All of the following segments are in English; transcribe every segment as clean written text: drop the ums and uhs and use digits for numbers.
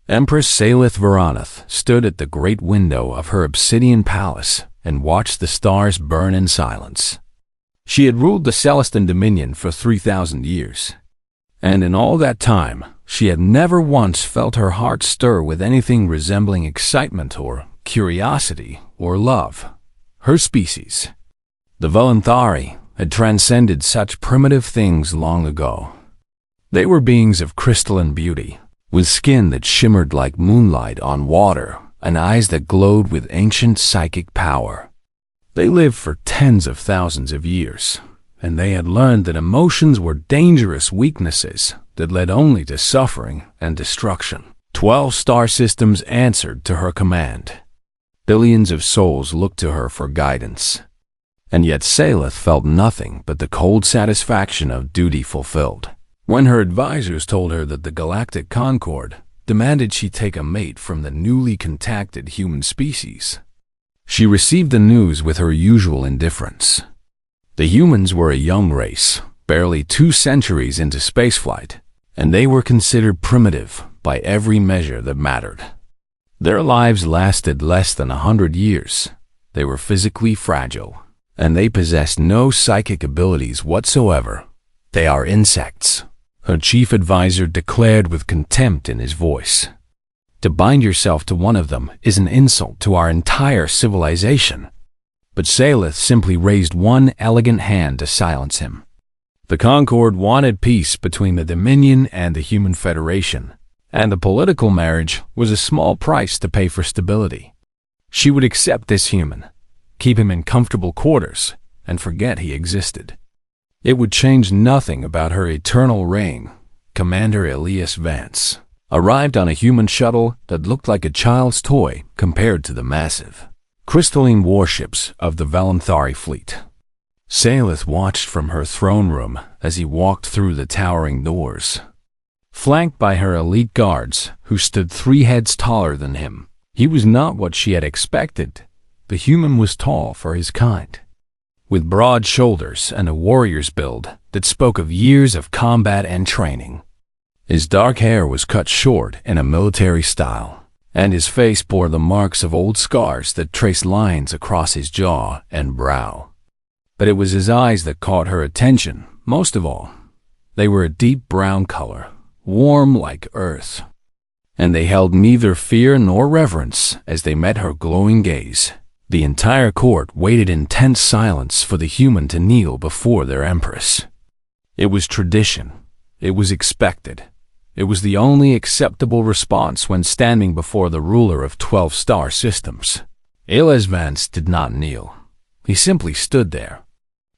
Empress Salith Varanath stood at the great window of her obsidian palace and watched the stars burn in silence. She had ruled the Celestin Dominion for 3,000 years, and in all that time, she had never once felt her heart stir with anything resembling excitement or curiosity or love. Her species, the Volunthari, had transcended such primitive things long ago. They were beings of crystalline beauty, with skin that shimmered like moonlight on water and eyes that glowed with ancient psychic power. They lived for tens of thousands of years, and they had learned that emotions were dangerous weaknesses that led only to suffering and destruction. 12 star systems answered to her command. Billions of souls looked to her for guidance. And yet Salith felt nothing but the cold satisfaction of duty fulfilled. When her advisors told her that the Galactic Concord demanded she take a mate from the newly contacted human species, she received the news with her usual indifference. The humans were a young race, barely 2 centuries into spaceflight, and they were considered primitive by every measure that mattered. Their lives lasted less than 100 years. They were physically fragile, and they possessed no psychic abilities whatsoever. They are insects, her chief advisor declared with contempt in his voice. To bind yourself to one of them is an insult to our entire civilization. But Salith simply raised one elegant hand to silence him. The Concord wanted peace between the Dominion and the Human Federation, and the political marriage was a small price to pay for stability. She would accept this human, keep him in comfortable quarters, and forget he existed. It would change nothing about her eternal reign. Commander Elias Vance arrived on a human shuttle that looked like a child's toy compared to the massive, crystalline warships of the Volunthari fleet. Salith watched from her throne room as he walked through the towering doors. Flanked by her elite guards, who stood 3 heads taller than him, he was not what she had expected. The human was tall for his kind, with broad shoulders and a warrior's build that spoke of years of combat and training. His dark hair was cut short in a military style, and his face bore the marks of old scars that traced lines across his jaw and brow. But it was his eyes that caught her attention most of all. They were a deep brown color, warm like earth, and they held neither fear nor reverence as they met her glowing gaze. The entire court waited in tense silence for the human to kneel before their empress. It was tradition. It was expected. It was the only acceptable response when standing before the ruler of 12 star systems. Elias Vance did not kneel. He simply stood there,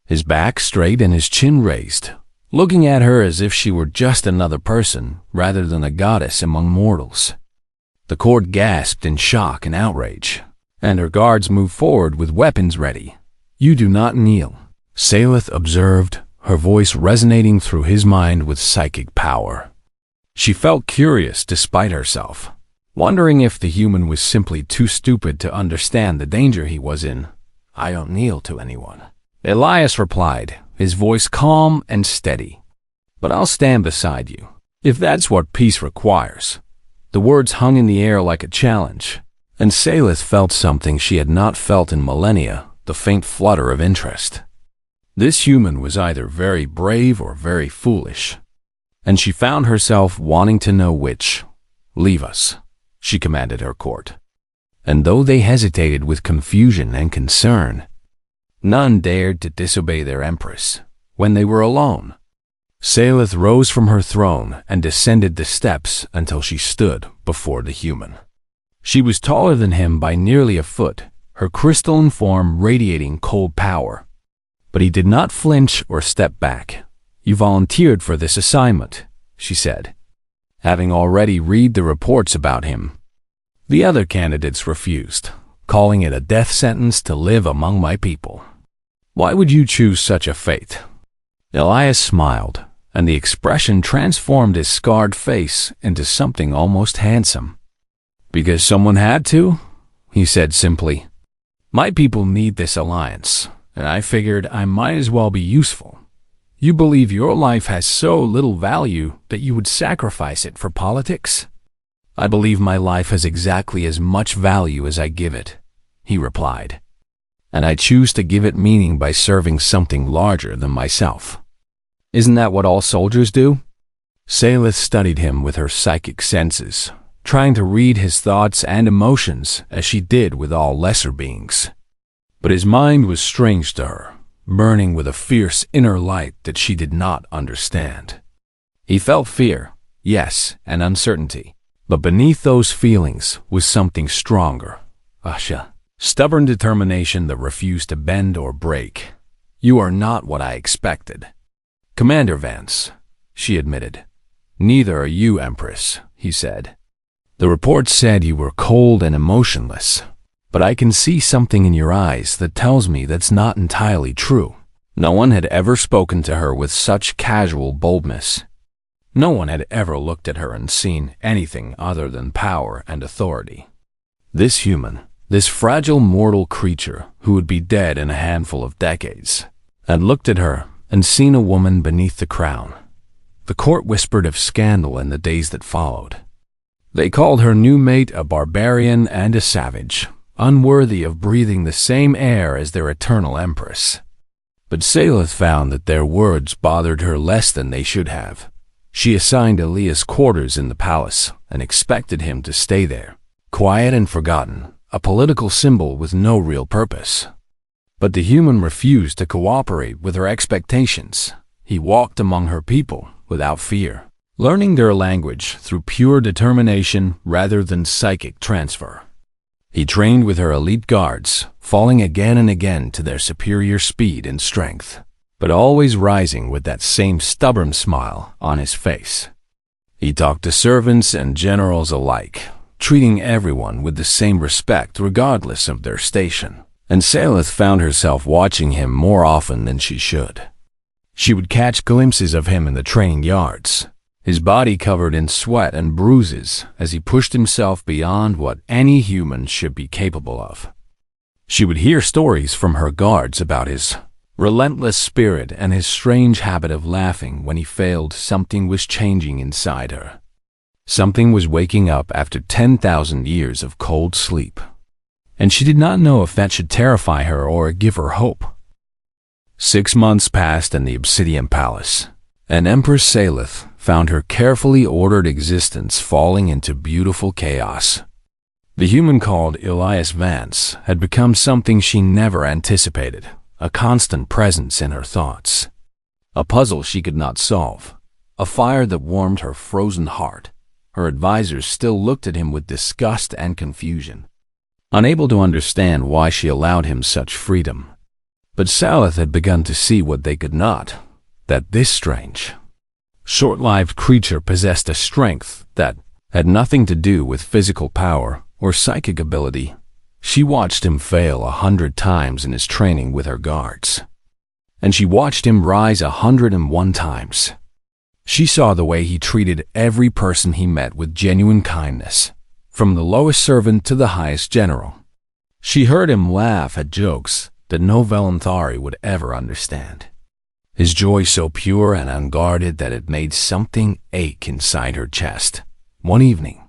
his back straight and his chin raised, looking at her as if she were just another person rather than a goddess among mortals. The court gasped in shock and outrage, and her guards moved forward with weapons ready. "You do not kneel," Salith observed, her voice resonating through his mind with psychic power. She felt curious despite herself, wondering if the human was simply too stupid to understand the danger he was in. "I don't kneel to anyone," Elias replied, his voice calm and steady. "But I'll stand beside you, if that's what peace requires." The words hung in the air like a challenge, and Salith felt something she had not felt in millennia, the faint flutter of interest. This human was either very brave or very foolish, and she found herself wanting to know which. "Leave us," she commanded her court. And though they hesitated with confusion and concern, none dared to disobey their empress. When they were alone, Salith rose from her throne and descended the steps until she stood before the human. She was taller than him by nearly a foot, her crystalline form radiating cold power. But he did not flinch or step back. "You volunteered for this assignment," she said, having already read the reports about him. "The other candidates refused, calling it a death sentence to live among my people. Why would you choose such a fate?" Elias smiled, and the expression transformed his scarred face into something almost handsome. "Because someone had to," he said simply. "My people need this alliance, and I figured I might as well be useful. You believe your life has so little value that you would sacrifice it for politics?" I believe my life has exactly as much value as I give it, he replied. And I choose to give it meaning by serving something larger than myself. Isn't that what all soldiers do? Salith studied him with her psychic senses, trying to read his thoughts and emotions as she did with all lesser beings. But his mind was strange to her, burning with a fierce inner light that she did not understand. He felt fear, yes, and uncertainty, but beneath those feelings was something stronger, a stubborn determination that refused to bend or break. You are not what I expected. Commander Vance, she admitted. Neither are you, Empress, he said. The report said you were cold and emotionless, but I can see something in your eyes that tells me that's not entirely true. No one had ever spoken to her with such casual boldness. No one had ever looked at her and seen anything other than power and authority. This human, this fragile mortal creature who would be dead in a handful of decades, had looked at her and seen a woman beneath the crown. The court whispered of scandal in the days that followed. They called her new mate a barbarian and a savage, unworthy of breathing the same air as their eternal empress. But Salith found that their words bothered her less than they should have. She assigned Elias quarters in the palace and expected him to stay there, quiet and forgotten, a political symbol with no real purpose. But the human refused to cooperate with her expectations. He walked among her people without fear, learning their language through pure determination rather than psychic transfer. He trained with her elite guards, falling again and again to their superior speed and strength, but always rising with that same stubborn smile on his face. He talked to servants and generals alike, treating everyone with the same respect regardless of their station, and Salith found herself watching him more often than she should. She would catch glimpses of him in the training yards, his body covered in sweat and bruises as he pushed himself beyond what any human should be capable of. She would hear stories from her guards about his relentless spirit and his strange habit of laughing when he failed. Something was changing inside her. Something was waking up after 10,000 years of cold sleep, and she did not know if that should terrify her or give her hope. 6 months passed in the Obsidian Palace, and Empress Salith found her carefully ordered existence falling into beautiful chaos. The human called Elias Vance had become something she never anticipated, a constant presence in her thoughts. A puzzle she could not solve, a fire that warmed her frozen heart. Her advisors still looked at him with disgust and confusion, unable to understand why she allowed him such freedom. But Salith had begun to see what they could not, that this strange, short-lived creature possessed a strength that had nothing to do with physical power or psychic ability. She watched him fail 100 times in his training with her guards, and she watched him rise 101 times. She saw the way he treated every person he met with genuine kindness, from the lowest servant to the highest general. She heard him laugh at jokes that no Valanthari would ever understand. His joy so pure and unguarded that it made something ache inside her chest. One evening,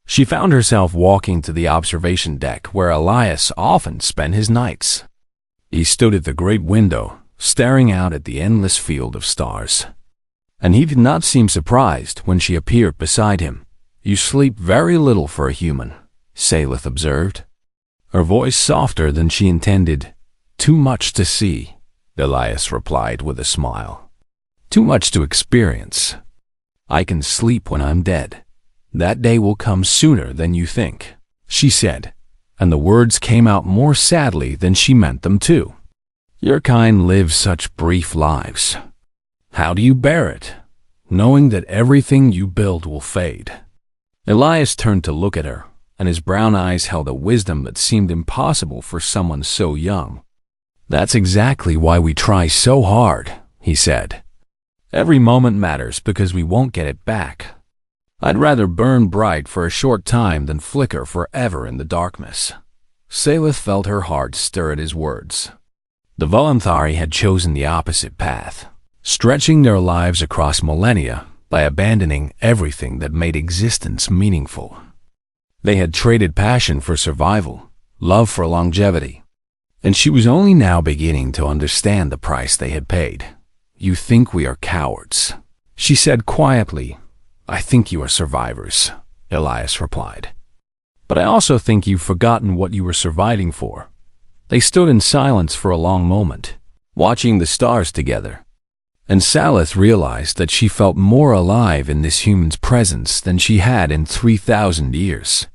she found herself walking to the observation deck where Elias often spent his nights. He stood at the great window, staring out at the endless field of stars. And he did not seem surprised when she appeared beside him. "You sleep very little for a human," Salith observed, her voice softer than she intended. "Too much to see," Elias replied with a smile. "Too much to experience. I can sleep when I'm dead. That day will come sooner than you think," she said, and the words came out more sadly than she meant them to. "Your kind live such brief lives. How do you bear it, knowing that everything you build will fade?" Elias turned to look at her, and his brown eyes held a wisdom that seemed impossible for someone so young. "That's exactly why we try so hard," he said. "Every moment matters because we won't get it back. I'd rather burn bright for a short time than flicker forever in the darkness." Salith felt her heart stir at his words. The Valanthari had chosen the opposite path, stretching their lives across millennia by abandoning everything that made existence meaningful. They had traded passion for survival, love for longevity, and she was only now beginning to understand the price they had paid. "You think we are cowards," she said quietly. "I think you are survivors," Elias replied. "But I also think you've forgotten what you were surviving for." They stood in silence for a long moment, watching the stars together, and Salith realized that she felt more alive in this human's presence than she had in 3,000 years.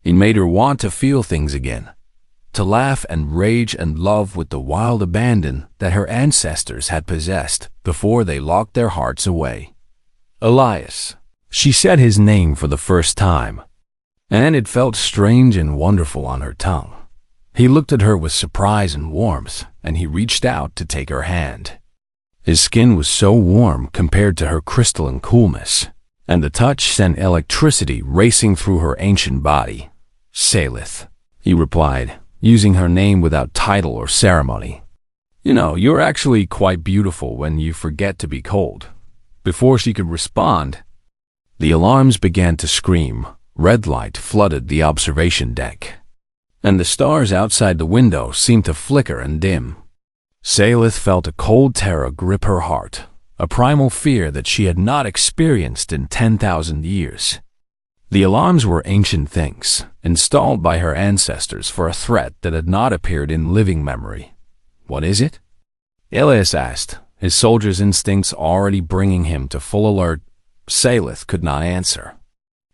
It made her want to feel things again, to laugh and rage and love with the wild abandon that her ancestors had possessed before they locked their hearts away. "Elias," she said his name for the first time, and it felt strange and wonderful on her tongue. He looked at her with surprise and warmth, and he reached out to take her hand. His skin was so warm compared to her crystalline coolness, and the touch sent electricity racing through her ancient body. "Salith," he replied, using her name without title or ceremony. "You know, you're actually quite beautiful when you forget to be cold." Before she could respond, the alarms began to scream. Red light flooded the observation deck, and the stars outside the window seemed to flicker and dim. Salith felt a cold terror grip her heart, a primal fear that she had not experienced in 10,000 years. The alarms were ancient things, installed by her ancestors for a threat that had not appeared in living memory. "What is it?" Elias asked, his soldier's instincts already bringing him to full alert. Salith could not answer.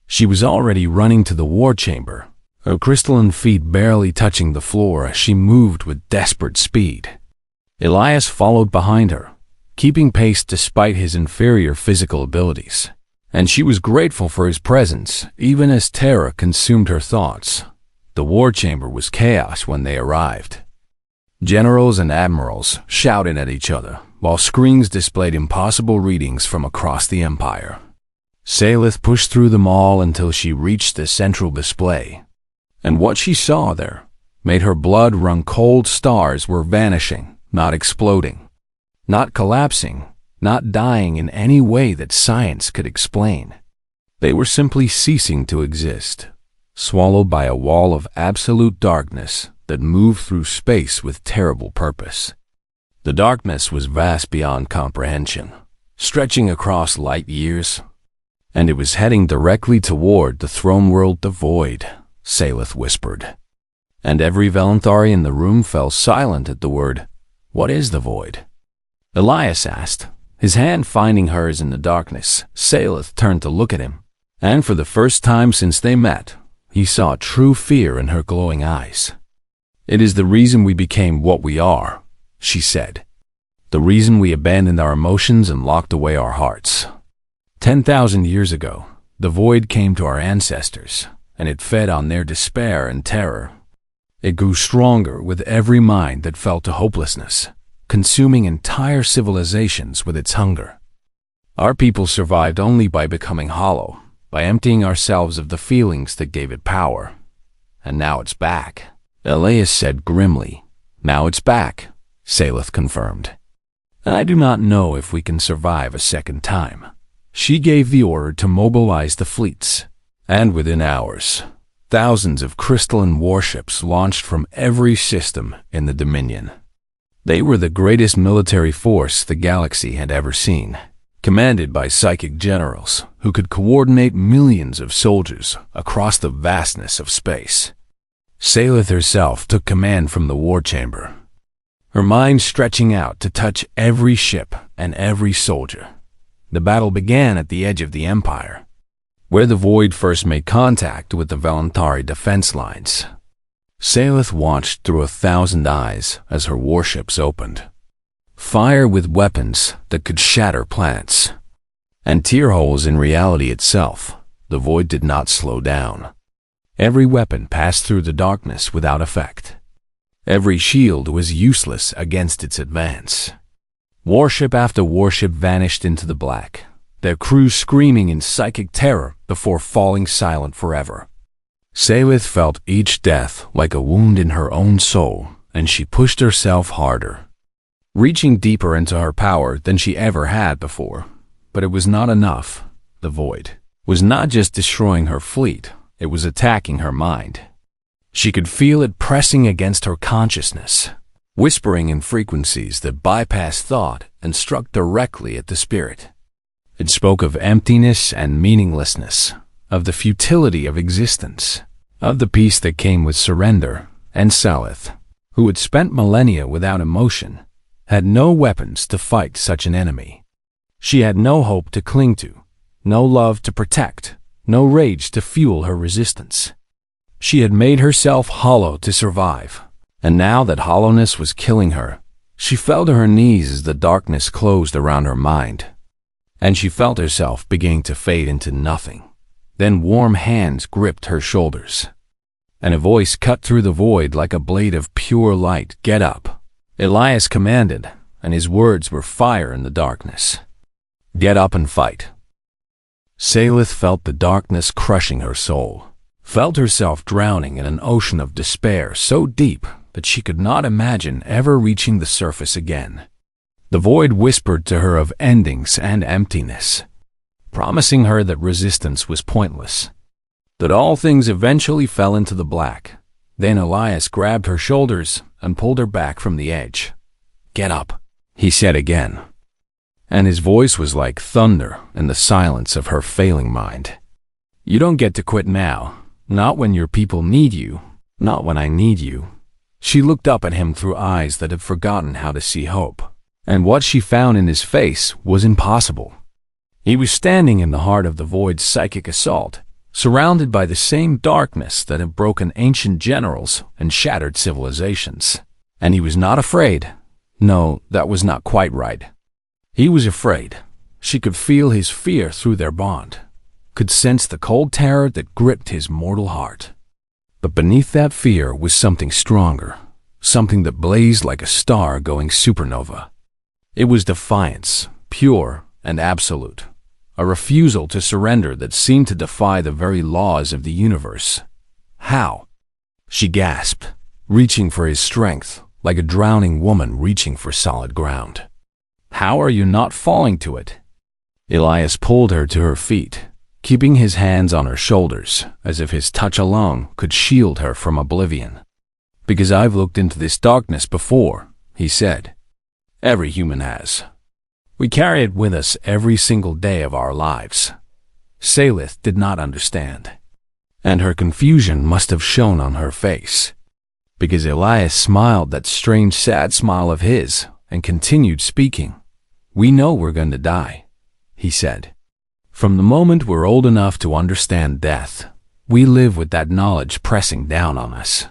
She was already running to the war chamber, her crystalline feet barely touching the floor as she moved with desperate speed. Elias followed behind her, keeping pace despite his inferior physical abilities, and she was grateful for his presence even as terror consumed her thoughts. The war chamber was chaos when they arrived. Generals and admirals shouted at each other, while screens displayed impossible readings from across the empire. Salith pushed through them all until she reached the central display, and what she saw there made her blood run cold. Stars were vanishing, not exploding, not collapsing, not dying in any way that science could explain. They were simply ceasing to exist, swallowed by a wall of absolute darkness that moved through space with terrible purpose. The darkness was vast beyond comprehension, stretching across light years, and it was heading directly toward the throne world. "The void," Salith whispered, and every Valanthari in the room fell silent at the word. "What is the void?" Elias asked, his hand finding hers in the darkness. Salith turned to look at him, and for the first time since they met, he saw true fear in her glowing eyes. "It is the reason we became what we are," she said. "The reason we abandoned our emotions and locked away our hearts. 10,000 years ago, the void came to our ancestors, and it fed on their despair and terror. It grew stronger with every mind that fell to hopelessness, consuming entire civilizations with its hunger. Our people survived only by becoming hollow, by emptying ourselves of the feelings that gave it power. And now it's back," Elias said grimly. "Now it's back," Salith confirmed. "And I do not know if we can survive a second time." She gave the order to mobilize the fleets, and within hours, thousands of crystalline warships launched from every system in the Dominion. They were the greatest military force the galaxy had ever seen, commanded by psychic generals who could coordinate millions of soldiers across the vastness of space. Salith herself took command from the war chamber, her mind stretching out to touch every ship and every soldier. The battle began at the edge of the Empire, where the void first made contact with the Valanthari defense lines. Salith watched through 1,000 eyes as her warships opened. Fire with weapons that could shatter planets, and tear holes in reality itself. The void did not slow down. Every weapon passed through the darkness without effect. Every shield was useless against its advance. Warship after warship vanished into the black, their crews screaming in psychic terror before falling silent forever. Salith felt each death like a wound in her own soul, and she pushed herself harder, reaching deeper into her power than she ever had before. But it was not enough. The void was not just destroying her fleet, It was attacking her mind. She could feel it pressing against her consciousness, whispering in frequencies that bypassed thought and struck directly at the spirit. It spoke of emptiness and meaninglessness, of the futility of existence, of the peace that came with surrender, and Salith, who had spent millennia without emotion, had no weapons to fight such an enemy. She had no hope to cling to, no love to protect, no rage to fuel her resistance. She had made herself hollow to survive, and now that hollowness was killing her, she fell to her knees as the darkness closed around her mind, and she felt herself beginning to fade into nothing. Then warm hands gripped her shoulders, and a voice cut through the void like a blade of pure light. "Get up," Elias commanded, and his words were fire in the darkness. "Get up and fight." Salith felt the darkness crushing her soul, felt herself drowning in an ocean of despair so deep that she could not imagine ever reaching the surface again. The void whispered to her of endings and emptiness, promising her that resistance was pointless, that all things eventually fell into the black. Then Elias grabbed her shoulders and pulled her back from the edge. "Get up," he said again, and his voice was like thunder in the silence of her failing mind. "You don't get to quit now, not when your people need you, not when I need you." She looked up at him through eyes that had forgotten how to see hope, and what she found in his face was impossible. He was standing in the heart of the void's psychic assault, surrounded by the same darkness that had broken ancient generals and shattered civilizations. And he was not afraid. No, that was not quite right. He was afraid. She could feel his fear through their bond, could sense the cold terror that gripped his mortal heart. But beneath that fear was something stronger, something that blazed like a star going supernova. It was defiance, pure and absolute, a refusal to surrender that seemed to defy the very laws of the universe. "How?" she gasped, reaching for his strength, like a drowning woman reaching for solid ground. "How are you not falling to it?" Elias pulled her to her feet, keeping his hands on her shoulders, as if his touch alone could shield her from oblivion. "Because I've looked into this darkness before," he said. "Every human has. We carry it with us every single day of our lives." Salith did not understand, and her confusion must have shown on her face, because Elias smiled that strange sad smile of his and continued speaking. "We know we're going to die," he said. "From the moment we're old enough to understand death, we live with that knowledge pressing down on us.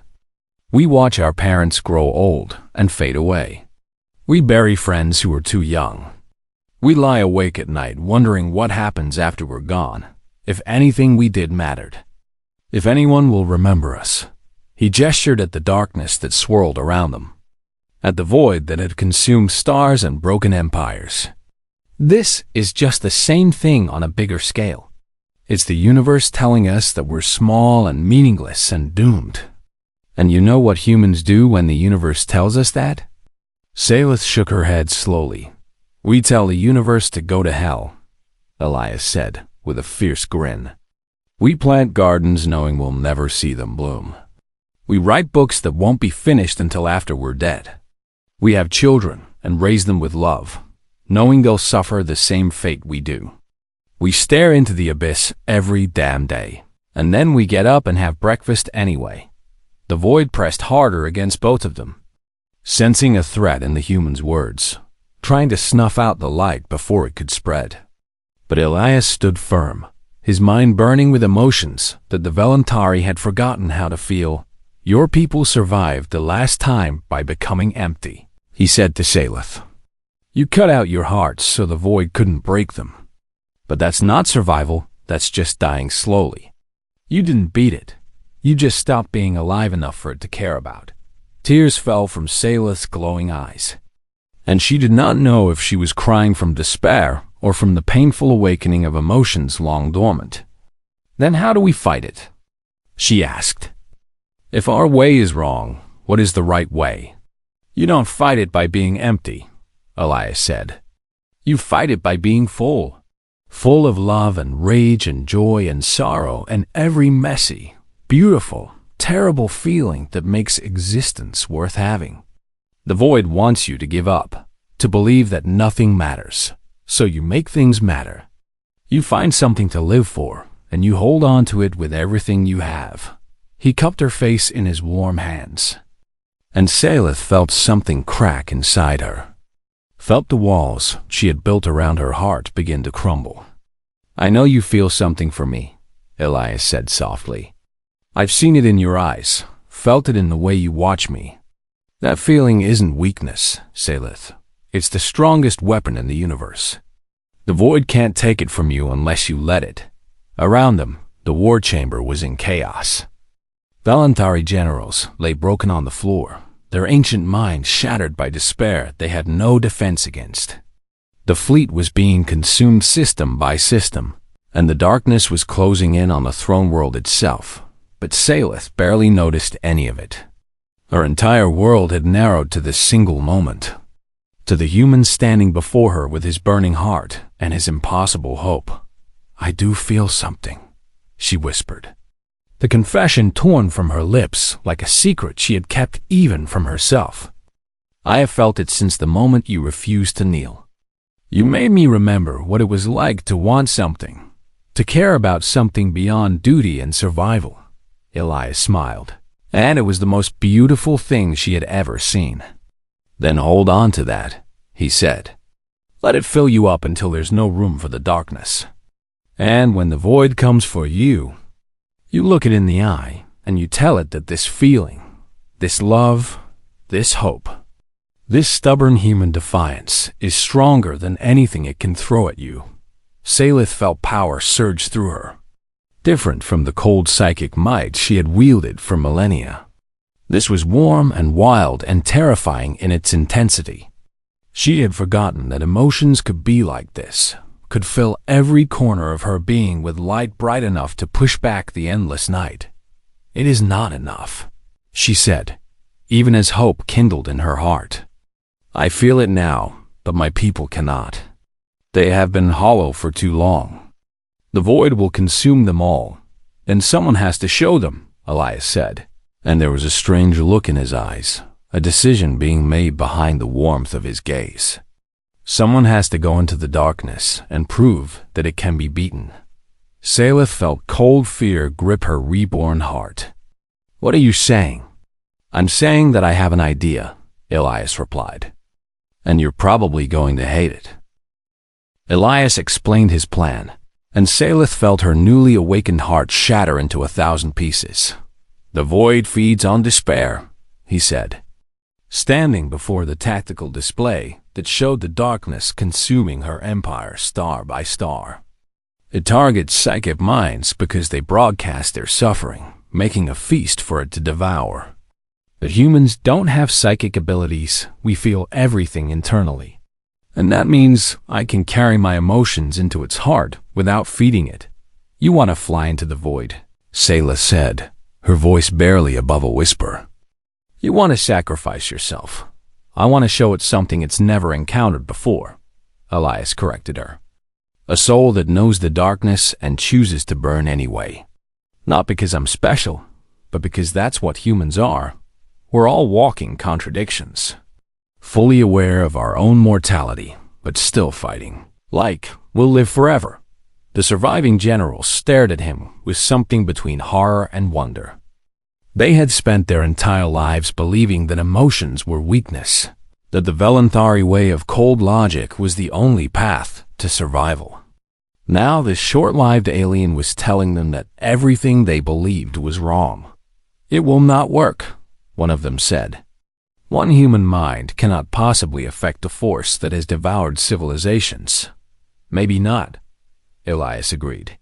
We watch our parents grow old and fade away. We bury friends who are too young. We lie awake at night wondering what happens after we're gone, if anything we did mattered, if anyone will remember us." He gestured at the darkness that swirled around them, at the void that had consumed stars and broken empires. "This is just the same thing on a bigger scale. It's the universe telling us that we're small and meaningless and doomed. And you know what humans do when the universe tells us that?" Salith shook her head slowly. "We tell the universe to go to hell," Elias said, with a fierce grin. "We plant gardens knowing we'll never see them bloom. We write books that won't be finished until after we're dead. We have children and raise them with love, knowing they'll suffer the same fate we do. We stare into the abyss every damn day, and then we get up and have breakfast anyway." The void pressed harder against both of them, sensing a threat in the human's words, trying to snuff out the light before it could spread. But Elias stood firm, his mind burning with emotions that the Voluntari had forgotten how to feel. "Your people survived the last time by becoming empty," he said to Salith. "You cut out your hearts so the void couldn't break them. But that's not survival, that's just dying slowly. You didn't beat it. You just stopped being alive enough for it to care about." Tears fell from Salith's glowing eyes, and she did not know if she was crying from despair or from the painful awakening of emotions long dormant. "Then how do we fight it?" she asked. "If our way is wrong, what is the right way?" "You don't fight it by being empty," Elias said. "You fight it by being full. full of love and rage and joy and sorrow and every messy, beautiful, terrible feeling that makes existence worth having. The void wants you to give up, to believe that nothing matters, so you make things matter. You find something to live for, and you hold on to it with everything you have. He cupped her face in his warm hands, and Salith felt something crack inside her. Felt the walls she had built around her heart begin to crumble. "I know you feel something for me," Elias said softly. "I've seen it in your eyes, felt it in the way you watch me. That feeling isn't weakness, Salith. It's the strongest weapon in the universe. The void can't take it from you unless you let it." Around them, the war chamber was in chaos. Voluntary generals lay broken on the floor, their ancient minds shattered by despair they had no defense against. The fleet was being consumed system by system, and the darkness was closing in on the throne world itself, but Salith barely noticed any of it. Her entire world had narrowed to this single moment, to the human standing before her with his burning heart and his impossible hope. "I do feel something," she whispered. The confession torn from her lips like a secret she had kept even from herself. "I have felt it since the moment you refused to kneel. You made me remember what it was like to want something, to care about something beyond duty and survival." Elias smiled, and it was the most beautiful thing she had ever seen. "Then hold on to that," he said. "Let it fill you up until there's no room for the darkness. And when the void comes for you, you look it in the eye and you tell it that this feeling, this love, this hope, this stubborn human defiance is stronger than anything it can throw at you." Salith felt power surge through her, different from the cold psychic might she had wielded for millennia. This was warm and wild and terrifying in its intensity. She had forgotten that emotions could be like this, could fill every corner of her being with light bright enough to push back the endless night. "It is not enough," she said, even as hope kindled in her heart. "I feel it now, but my people cannot. They have been hollow for too long. The void will consume them all, and someone has to show them," Elias said, and there was a strange look in his eyes, a decision being made behind the warmth of his gaze. Someone has to go into the darkness and prove that it can be beaten. Salith felt cold fear grip her reborn heart. "What are you saying?" "I'm saying that I have an idea," Elias replied. "And you're probably going to hate it." Elias explained his plan, and Salith felt her newly awakened heart shatter into 1,000 pieces. "The void feeds on despair," he said, standing before the tactical display that showed the darkness consuming her empire star by star. It targets psychic minds because they broadcast their suffering, making a feast for it to devour. But humans don't have psychic abilities. We feel everything internally. And that means I can carry my emotions into its heart without feeding it. "You want to fly into the void," Sayla said, her voice barely above a whisper. "You want to sacrifice yourself. I want to show it something it's never encountered before," Elias corrected her. "A soul that knows the darkness and chooses to burn anyway. Not because I'm special, but because that's what humans are. We're all walking contradictions. Fully aware of our own mortality, but still fighting. Like, we'll live forever." The surviving generals stared at him with something between horror and wonder. They had spent their entire lives believing that emotions were weakness, that the voluntary way of cold logic was the only path to survival. Now this short-lived alien was telling them that everything they believed was wrong. "It will not work," one of them said. "One human mind cannot possibly affect a force that has devoured civilizations." "Maybe not," Elias agreed.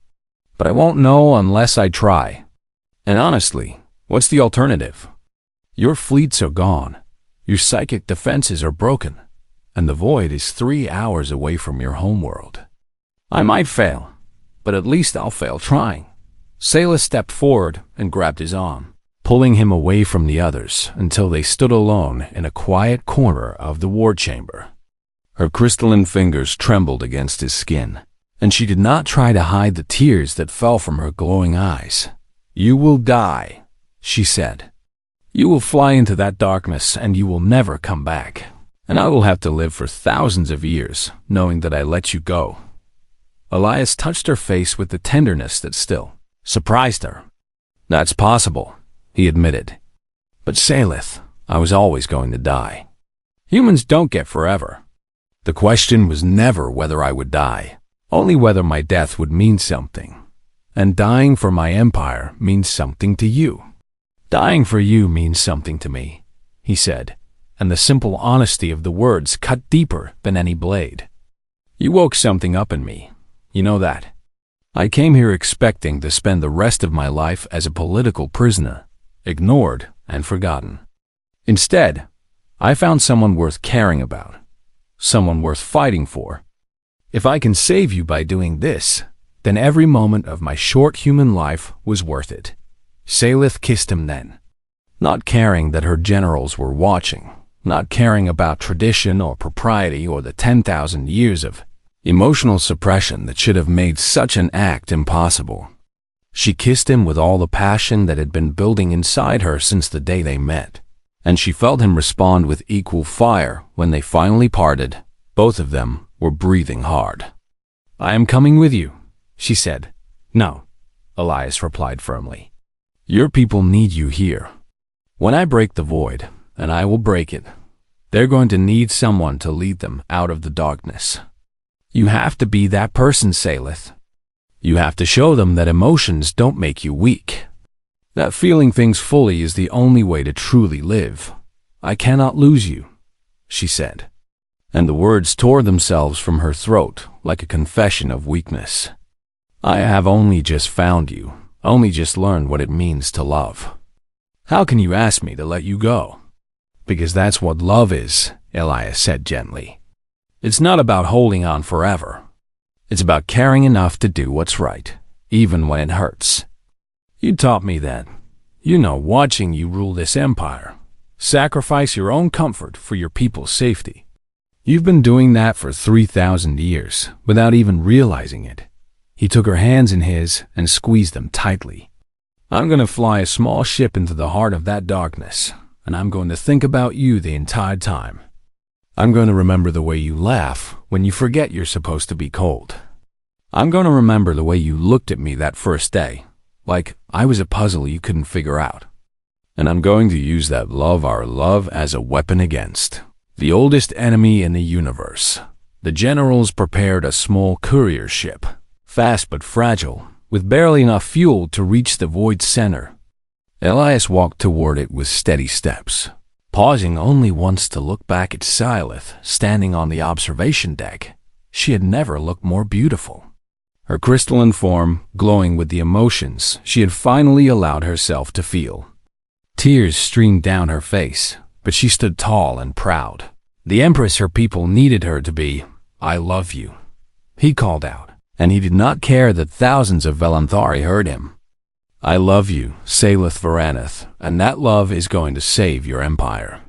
"But I won't know unless I try. And honestly, what's the alternative? Your fleets are gone, your psychic defenses are broken, and the void is 3 hours away from your homeworld. I might fail, but at least I'll fail trying." Sayla stepped forward and grabbed his arm, pulling him away from the others until they stood alone in a quiet corner of the war chamber. Her crystalline fingers trembled against his skin, and she did not try to hide the tears that fell from her glowing eyes. "You will die," she said. "You will fly into that darkness and you will never come back. And I will have to live for thousands of years knowing that I let you go." Elias touched her face with the tenderness that still surprised her. "That's possible," he admitted. "But Salith, I was always going to die. Humans don't get forever. The question was never whether I would die, only whether my death would mean something. And dying for my empire means something to you. Dying for you means something to me," he said, and the simple honesty of the words cut deeper than any blade. "You woke something up in me. You know that. I came here expecting to spend the rest of my life as a political prisoner, ignored and forgotten. Instead, I found someone worth caring about, someone worth fighting for. If I can save you by doing this, then every moment of my short human life was worth it." Salith kissed him then, not caring that her generals were watching, not caring about tradition or propriety or the 10,000 years of emotional suppression that should have made such an act impossible. She kissed him with all the passion that had been building inside her since the day they met, and she felt him respond with equal fire when they finally parted. Both of them were breathing hard. "I am coming with you," she said. "No," Elias replied firmly. "Your people need you here. When I break the void, and I will break it, they're going to need someone to lead them out of the darkness. You have to be that person, Salith. You have to show them that emotions don't make you weak. That feeling things fully is the only way to truly live. I cannot lose you," she said. And the words tore themselves from her throat like a confession of weakness. "I have only just found you, only just learned what it means to love. How can you ask me to let you go?" "Because that's what love is," Elias said gently. "It's not about holding on forever. It's about caring enough to do what's right, even when it hurts. You taught me that. You know, watching you rule this empire, sacrifice your own comfort for your people's safety. You've been doing that for 3,000 years without even realizing it." He took her hands in his and squeezed them tightly. "I'm going to fly a small ship into the heart of that darkness, and I'm going to think about you the entire time. I'm going to remember the way you laugh when you forget you're supposed to be cold. I'm going to remember the way you looked at me that first day, like I was a puzzle you couldn't figure out. And I'm going to use that love, our love, as a weapon against the oldest enemy in the universe." The generals prepared a small courier ship, fast but fragile, with barely enough fuel to reach the void's center. Elias walked toward it with steady steps, pausing only once to look back at Salith standing on the observation deck. She had never looked more beautiful, her crystalline form glowing with the emotions she had finally allowed herself to feel. Tears streamed down her face, but she stood tall and proud. The Empress her people needed her to be. "I love you," he called out, and he did not care that thousands of Velanthari heard him. "I love you, Salith Varaneth, and that love is going to save your empire."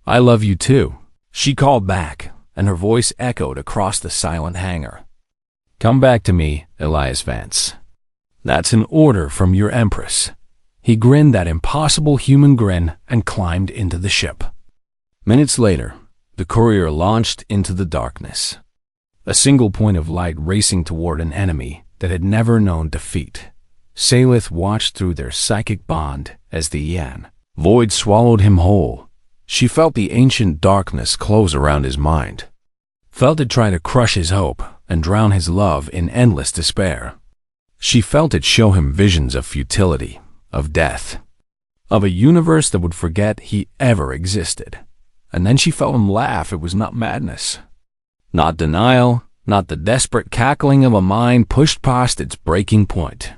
"I love you too," she called back, and her voice echoed across the silent hangar. "Come back to me, Elias Vance. That's an order from your Empress." He grinned that impossible human grin and climbed into the ship. Minutes later, the courier launched into the darkness, a single point of light racing toward an enemy that had never known defeat. Salith watched through their psychic bond as the Yan void swallowed him whole. She felt the ancient darkness close around his mind, felt it try to crush his hope and drown his love in endless despair. She felt it show him visions of futility, of death, of a universe that would forget he ever existed. And then she felt him laugh. It was not madness, not denial, not the desperate cackling of a mind pushed past its breaking point.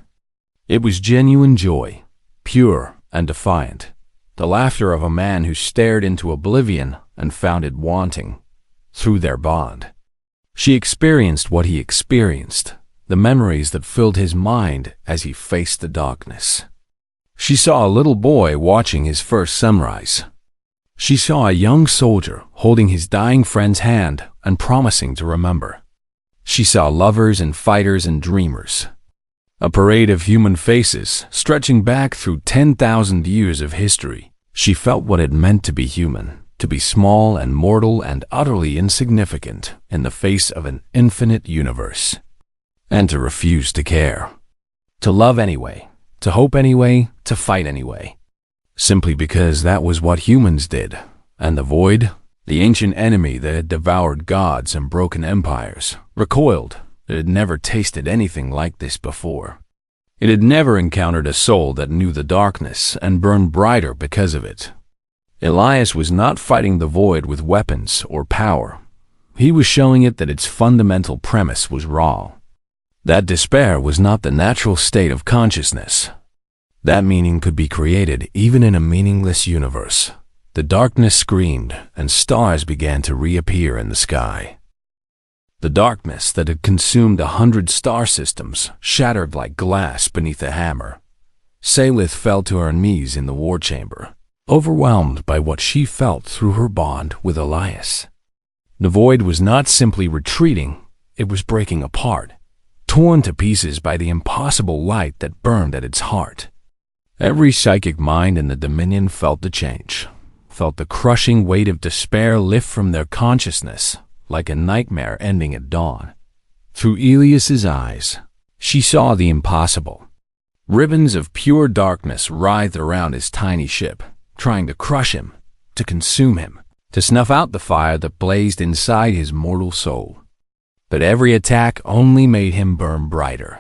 It was genuine joy, pure and defiant, the laughter of a man who stared into oblivion and found it wanting. Through their bond, she experienced what he experienced, the memories that filled his mind as he faced the darkness. She saw a little boy watching his first sunrise. She saw a young soldier holding his dying friend's hand and promising to remember. She saw lovers and fighters and dreamers. A parade of human faces stretching back through 10,000 years of history. She felt what it meant to be human, to be small and mortal and utterly insignificant in the face of an infinite universe. And to refuse to care. To love anyway, to hope anyway, to fight anyway. Simply because that was what humans did. And the void, the ancient enemy that had devoured gods and broken empires, recoiled. It had never tasted anything like this before. It had never encountered a soul that knew the darkness and burned brighter because of it. Elias was not fighting the void with weapons or power. He was showing it that its fundamental premise was raw. That despair was not the natural state of consciousness. That meaning could be created even in a meaningless universe. The darkness screamed, and stars began to reappear in the sky. The darkness that had consumed 100 star systems shattered like glass beneath a hammer. Salith fell to her knees in the war chamber, overwhelmed by what she felt through her bond with Elias. The void was not simply retreating, it was breaking apart, torn to pieces by the impossible light that burned at its heart. Every psychic mind in the Dominion felt the change, felt the crushing weight of despair lift from their consciousness, like a nightmare ending at dawn. Through Elias's eyes, she saw the impossible. Ribbons of pure darkness writhed around his tiny ship, trying to crush him, to consume him, to snuff out the fire that blazed inside his mortal soul. But every attack only made him burn brighter.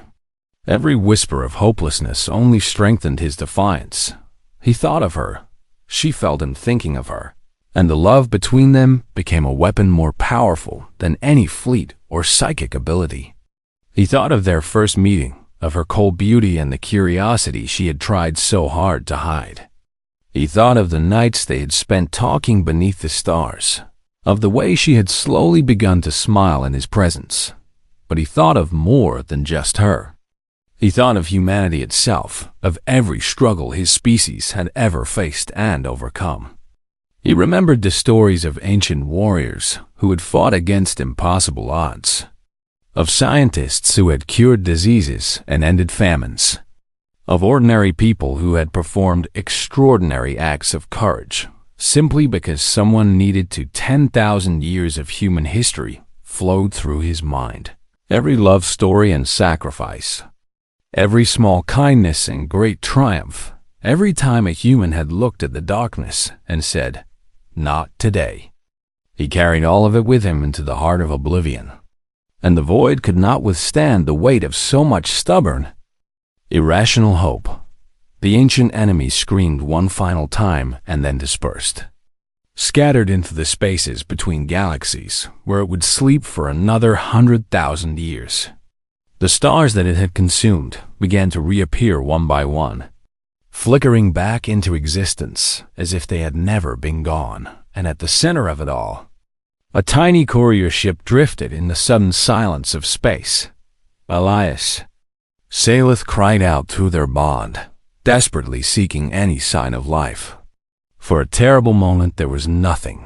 Every whisper of hopelessness only strengthened his defiance. He thought of her. She felt him thinking of her. And the love between them became a weapon more powerful than any fleet or psychic ability. He thought of their first meeting, of her cold beauty and the curiosity she had tried so hard to hide. He thought of the nights they had spent talking beneath the stars, of the way she had slowly begun to smile in his presence. But he thought of more than just her. He thought of humanity itself, of every struggle his species had ever faced and overcome. He remembered the stories of ancient warriors who had fought against impossible odds, of scientists who had cured diseases and ended famines, of ordinary people who had performed extraordinary acts of courage simply because someone needed to. 10,000 years of human history flowed through his mind. Every love story and sacrifice, every small kindness and great triumph, every time a human had looked at the darkness and said, "Not today." He carried all of it with him into the heart of oblivion. And the void could not withstand the weight of so much stubborn, irrational hope. The ancient enemy screamed one final time and then dispersed, scattered into the spaces between galaxies, where it would sleep for another 100,000 years. The stars that it had consumed began to reappear one by one, flickering back into existence as if they had never been gone. And at the center of it all, a tiny courier ship drifted in the sudden silence of space. Elias. Salith cried out through their bond, desperately seeking any sign of life. For a terrible moment there was nothing,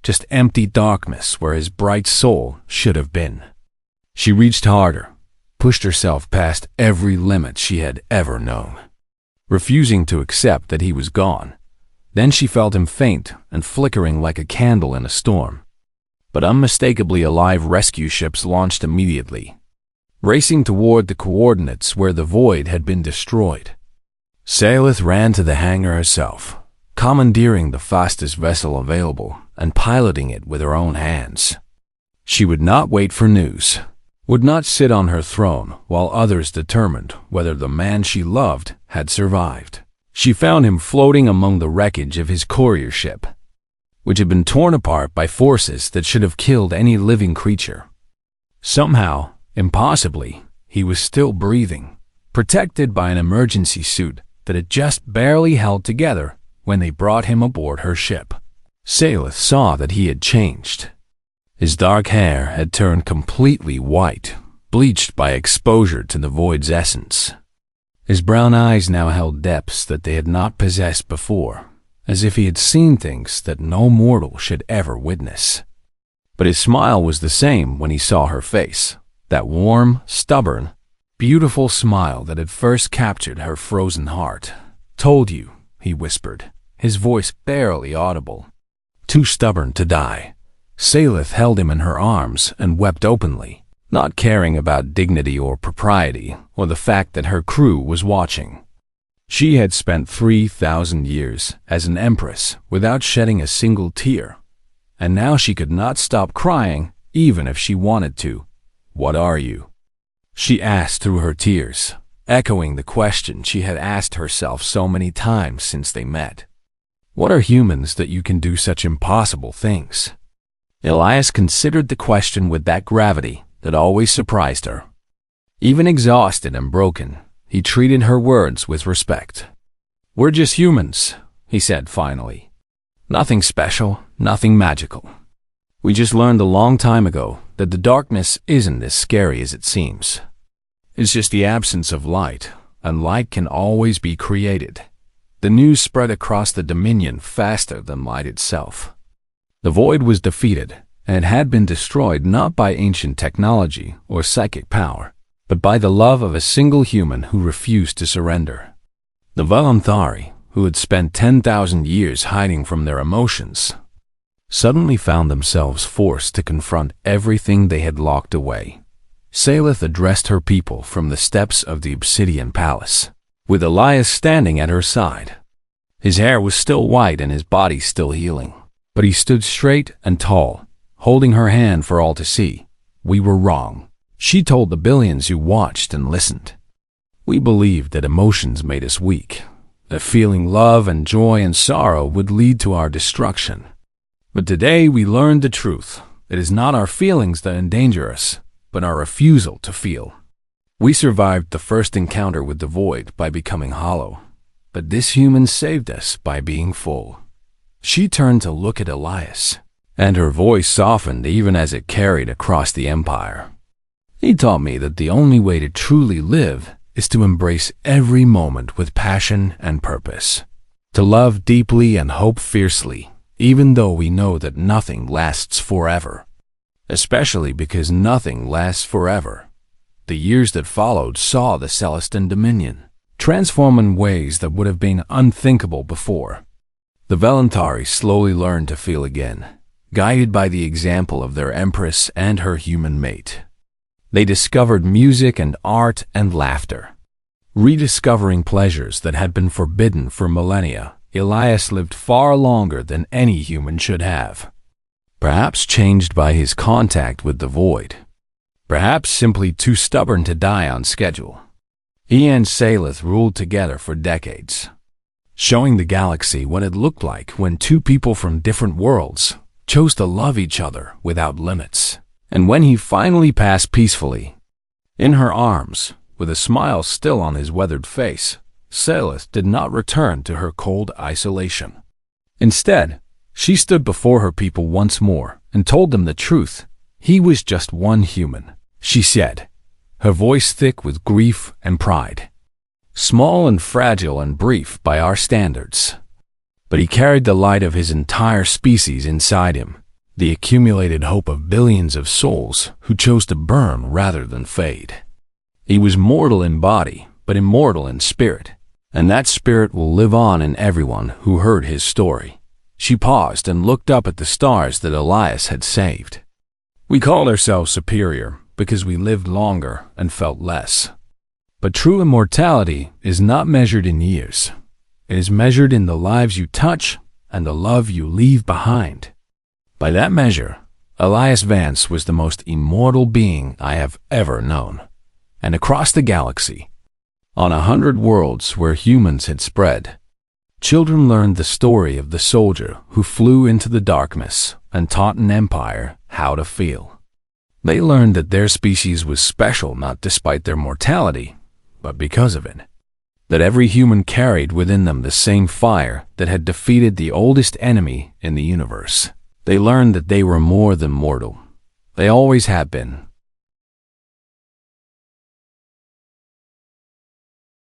just empty darkness where his bright soul should have been. She reached harder, pushed herself past every limit she had ever known, refusing to accept that he was gone. Then she felt him faint and flickering like a candle in a storm. But unmistakably alive rescue ships launched immediately, racing toward the coordinates where the void had been destroyed. Salith ran to the hangar herself, commandeering the fastest vessel available and piloting it with her own hands. She would not wait for news, would not sit on her throne while others determined whether the man she loved had survived. She found him floating among the wreckage of his courier ship, which had been torn apart by forces that should have killed any living creature. Somehow, impossibly, he was still breathing, protected by an emergency suit that had just barely held together when they brought him aboard her ship. Salith saw that he had changed. His dark hair had turned completely white, bleached by exposure to the void's essence. His brown eyes now held depths that they had not possessed before, as if he had seen things that no mortal should ever witness. But his smile was the same when he saw her face, That warm, stubborn, beautiful smile that had first captured her frozen heart. "Told you," he whispered, his voice barely audible. Too stubborn to die. Salith held him in her arms and wept openly, not caring about dignity or propriety or the fact that her crew was watching. She had spent 3,000 years as an empress without shedding a single tear, and now she could not stop crying even if she wanted to. "What are you?" she asked through her tears, echoing the question she had asked herself so many times since they met. "What are humans that you can do such impossible things?" Elias considered the question with that gravity that always surprised her. Even exhausted and broken, he treated her words with respect. "We're just humans," he said finally. "Nothing special, nothing magical. We just learned a long time ago that the darkness isn't as scary as it seems. It's just the absence of light, and light can always be created." The news spread across the Dominion faster than light itself. The void was defeated, and it had been destroyed not by ancient technology or psychic power, but by the love of a single human who refused to surrender. The Voluntari, who had spent 10,000 years hiding from their emotions, suddenly found themselves forced to confront everything they had locked away. Salith addressed her people from the steps of the Obsidian Palace, with Elias standing at her side. His hair was still white and his body still healing, but he stood straight and tall, holding her hand for all to see. "We were wrong," she told the billions who watched and listened. "We believed that emotions made us weak, that feeling love and joy and sorrow would lead to our destruction. But today we learned the truth. It is not our feelings that endanger us, but our refusal to feel. We survived the first encounter with the void by becoming hollow, but this human saved us by being full." She turned to look at Elias, and her voice softened even as it carried across the empire. "He taught me that the only way to truly live is to embrace every moment with passion and purpose, to love deeply and hope fiercely, even though we know that nothing lasts forever. Especially because nothing lasts forever." The years that followed saw the Celestin Dominion transform in ways that would have been unthinkable before. The Voluntari slowly learned to feel again, guided by the example of their Empress and her human mate. They discovered music and art and laughter, rediscovering pleasures that had been forbidden for millennia. Elias lived far longer than any human should have, perhaps changed by his contact with the void, perhaps simply too stubborn to die on schedule. He and Salith ruled together for decades, showing the galaxy what it looked like when two people from different worlds chose to love each other without limits. And when he finally passed peacefully, in her arms, with a smile still on his weathered face, Salith did not return to her cold isolation. Instead, she stood before her people once more and told them the truth. He was just one human, she said, her voice thick with grief and pride. Small and fragile and brief by our standards, but he carried the light of his entire species inside him, the accumulated hope of billions of souls who chose to burn rather than fade. He was mortal in body, but immortal in spirit, and that spirit will live on in everyone who heard his story. She paused and looked up at the stars that Elias had saved. "We called ourselves superior because we lived longer and felt less. But true immortality is not measured in years. It is measured in the lives you touch and the love you leave behind." By that measure, Elias Vance was the most immortal being I have ever known. And across the galaxy, on 100 worlds where humans had spread, children learned the story of the soldier who flew into the darkness and taught an empire how to feel. They learned that their species was special not despite their mortality, but because of it. That every human carried within them the same fire that had defeated the oldest enemy in the universe. They learned that they were more than mortal. They always had been,